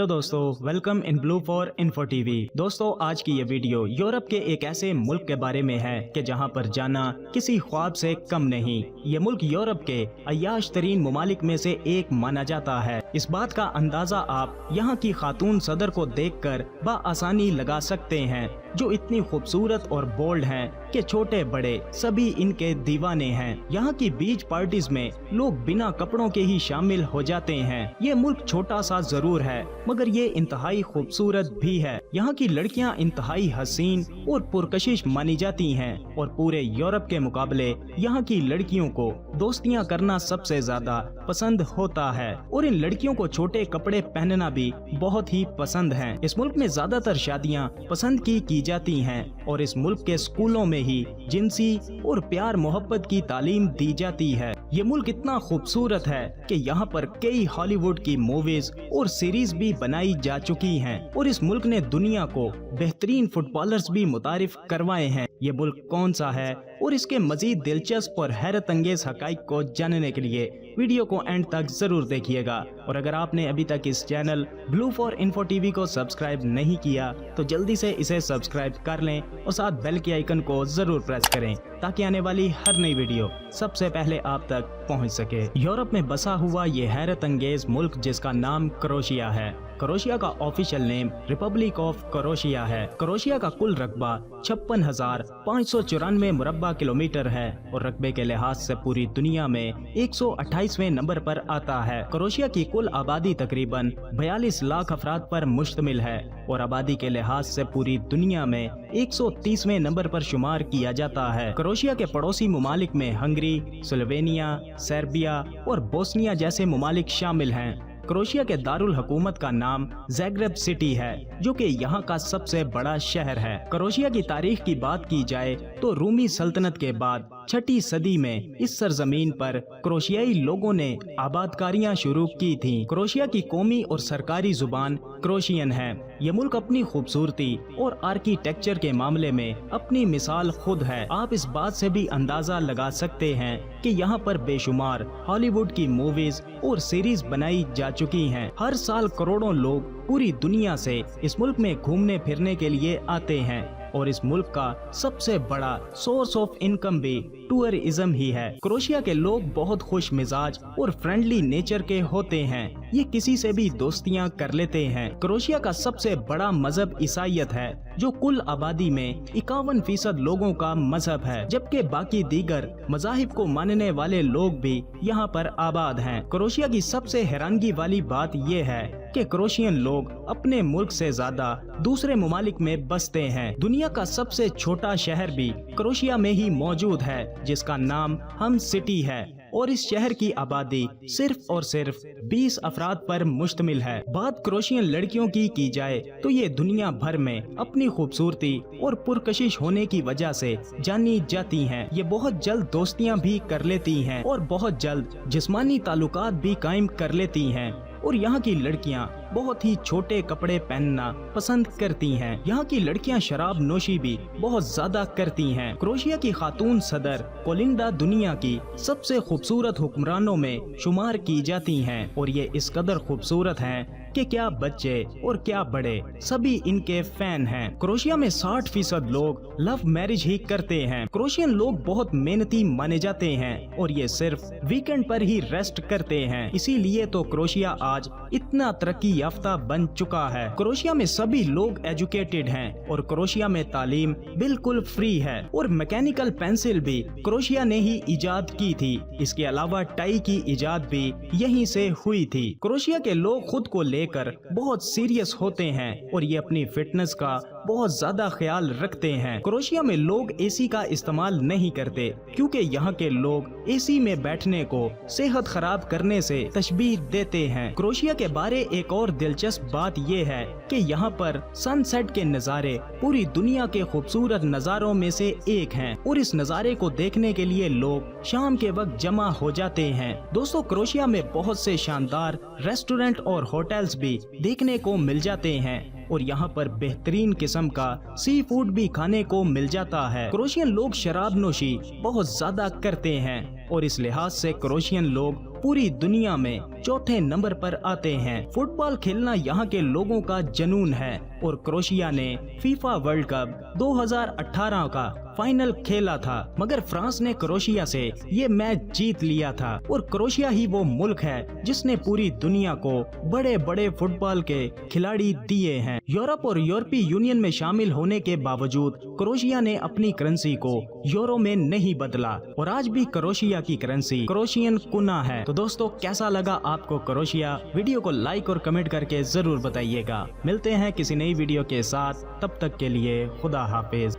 Hello दोस्तों, welcome in blue for info TV. दोस्तों, आज की ये वीडियो यूरोप के एक ऐसे मुल्क के बारे में है कि जहां पर जाना किसी ख्वाब से कम नहीं। ये मुल्क यूरोप के अय्याश तरीन ममालिक में से एक माना जाता है। इस बात का अंदाजा आप यहाँ की खातून सदर को देखकर बआसानी लगा सकते हैं, जो इतनी खूबसूरत और बोल्ड हैं कि छोटे बड़े सभी इनके दीवाने हैं। यहाँ की बीच पार्टीज में लोग बिना कपड़ों के ही शामिल हो जाते हैं। ये मुल्क छोटा सा जरूर है, मगर ये इंतहाई खूबसूरत भी है। यहाँ की लड़कियाँ इंतहाई हसीन और पुरकशिश मानी जाती हैं और पूरे यूरोप के मुकाबले यहाँ की लड़कियों को दोस्तियाँ करना सबसे ज्यादा पसंद होता है और इन लड़कियों को छोटे कपड़े पहनना भी बहुत ही पसंद है। इस मुल्क में ज्यादातर शादियाँ पसंद की जाती हैं और इस मुल्क के स्कूलों में ही जिनसी और प्यार मोहब्बत की तालीम दी जाती है। ये मुल्क इतना खूबसूरत है कि यहाँ पर कई हॉलीवुड की मूवीज और सीरीज भी बनाई जा चुकी हैं और इस मुल्क ने दुनिया को बेहतरीन फुटबॉलर्स भी मुतारिफ करवाए हैं। ये मुल्क कौन सा है और इसके मजीद दिलचस्प और हैरत अंगेज हकाइक को जानने के लिए वीडियो को एंड तक जरूर देखिएगा। और अगर आपने अभी तक इस channel blue for info TV को सब्सक्राइब नहीं किया तो जल्दी से इसे सब्सक्राइब कर लें और साथ बेल के आइकन को जरूर प्रेस करें ताकि आने वाली हर नई वीडियो सबसे पहले आप तक पहुंच सके। यूरोप में बसा हुआ ये हैरत अंगेज मुल्क जिसका नाम क्रोएशिया है। क्रोएशिया का official name Republic of Croatia है। क्रोएशिया का कुल रकबा 56,594 मुरब्बा किलोमीटर है और रकबे के लिहाज से पूरी दुनिया में 128वें नंबर पर आता है। क्रोएशिया की कुल आबादी तकरीबन 42 लाख अफराद पर मुश्तमिल है और आबादी के लिहाज से पूरी दुनिया में 130वें नंबर पर शुमार किया जाता है। क्रोएशिया के पड़ोसी ममालिक में हंगरी, स्लोवेनिया, सर्बिया और बोस्निया जैसे ममालिक शामिल हैं। क्रोएशिया के दारुल हुकूमत का नाम ज़ाग्रेब सिटी है, जो कि यहाँ का सबसे बड़ा शहर है। क्रोएशिया की तारीख की बात की जाए तो रूमी सल्तनत के बाद 6ठी सदी में इस सरजमीन पर क्रोएशियाई लोगों ने आबादकारियां शुरू की थीं। क्रोएशिया की कौमी और सरकारी जुबान क्रोएशियन है। ये मुल्क अपनी खूबसूरती और आर्किटेक्चर के मामले में अपनी मिसाल खुद है। आप इस बात से भी अंदाजा लगा सकते हैं कि यहाँ पर बेशुमार हॉलीवुड की मूवीज और सीरीज बनाई जा चुकी हैं। हर साल करोड़ों लोग पूरी दुनिया से इस मुल्क में घूमने फिरने के लिए आते हैं और इस मुल्क का सबसे बड़ा सोर्स ऑफ इनकम भी टूरिज्म ही है। क्रोएशिया के लोग बहुत खुश मिजाज और फ्रेंडली नेचर के होते हैं। ये किसी से भी दोस्तियां कर लेते हैं। क्रोएशिया का सबसे बड़ा मजहब ईसाईयत है, जो कुल आबादी में 51% लोगों का मजहब है, जबकि बाकी दीगर मजाहिब को मानने वाले लोग भी यहाँ पर आबाद हैं। क्रोएशिया की सबसे हैरानगी वाली बात यह है कि क्रोएशियन लोग अपने मुल्क से ज्यादा दूसरे ममालिक में बसते हैं। दुनिया का सबसे छोटा शहर भी क्रोएशिया में ही मौजूद है, जिसका नाम हम सिटी है और इस शहर की आबादी सिर्फ और सिर्फ 20 अफराद पर मुश्तमिल है। बात क्रोएशियन लड़कियों की जाए तो ये दुनिया भर में अपनी खूबसूरती और पुरकशिश होने की वजह से जानी जाती हैं। ये बहुत जल्द दोस्तियां भी कर लेती हैं और बहुत जल्द जिस्मानी ताल्लुकात भी कायम कर लेती हैं और यहाँ की लड़कियाँ बहुत ही छोटे कपड़े पहनना पसंद करती हैं। यहाँ की लड़कियाँ शराब नोशी भी बहुत ज्यादा करती हैं। क्रोएशिया की खातून सदर कोलिंडा दुनिया की सबसे खूबसूरत हुक्मरानों में शुमार की जाती हैं और ये इस कदर खूबसूरत हैं कि क्या बच्चे और क्या बड़े सभी इनके फैन हैं। क्रोएशिया में 60% लोग लव मैरिज ही करते हैं। क्रोएशियन लोग बहुत मेहनती माने जाते हैं और ये सिर्फ वीकेंड पर ही रेस्ट करते हैं। इसीलिए तो क्रोएशिया आज इतना तरक्की याफ्ता बन चुका है। क्रोएशिया में सभी लोग एजुकेटेड हैं और क्रोएशिया में तालीम बिल्कुल फ्री है और मैकेनिकल पेंसिल भी क्रोएशिया ने ही इजाद की थी। इसके अलावा टाई की इजाद भी यहीं से हुई थी। क्रोएशिया के लोग खुद को लेकर बहुत सीरियस होते हैं और ये अपनी फिटनेस का बहुत ज्यादा ख्याल रखते हैं। क्रोएशिया में लोग एसी का इस्तेमाल नहीं करते क्योंकि यहाँ के लोग एसी में बैठने को सेहत खराब करने से तशबीह देते हैं। क्रोएशिया के बारे एक और दिलचस्प बात ये है कि यहाँ पर सनसेट के नज़ारे पूरी दुनिया के खूबसूरत नज़ारों में से एक हैं और इस नज़ारे को देखने के लिए लोग शाम के वक्त जमा हो जाते हैं। दोस्तों, क्रोएशिया में बहुत से शानदार रेस्टोरेंट और होटल्स भी देखने को मिल जाते हैं और यहाँ पर बेहतरीन किस्म का सी फूड भी खाने को मिल जाता है। क्रोएशियन लोग शराब नोशी बहुत ज्यादा करते हैं और इस लिहाज से क्रोएशियन लोग पूरी दुनिया में चौथे नंबर पर आते हैं। फुटबॉल खेलना यहाँ के लोगों का जुनून है और क्रोएशिया ने फीफा वर्ल्ड कप 2018 का फाइनल खेला था, मगर फ्रांस ने क्रोएशिया से ये मैच जीत लिया था। और क्रोएशिया ही वो मुल्क है जिसने पूरी दुनिया को बड़े बड़े फुटबॉल के खिलाड़ी दिए हैं। यूरोप और यूरोपीय यूनियन में शामिल होने के बावजूद क्रोएशिया ने अपनी करेंसी को यूरो में नहीं बदला और आज भी क्रोएशिया की करेंसी क्रोएशियन कुना है। तो दोस्तों, कैसा लगा आपको क्रोएशिया? वीडियो को लाइक और कमेंट करके जरूर बताइएगा। मिलते हैं किसी नई वीडियो के साथ, तब तक के लिए खुदा हाफिज।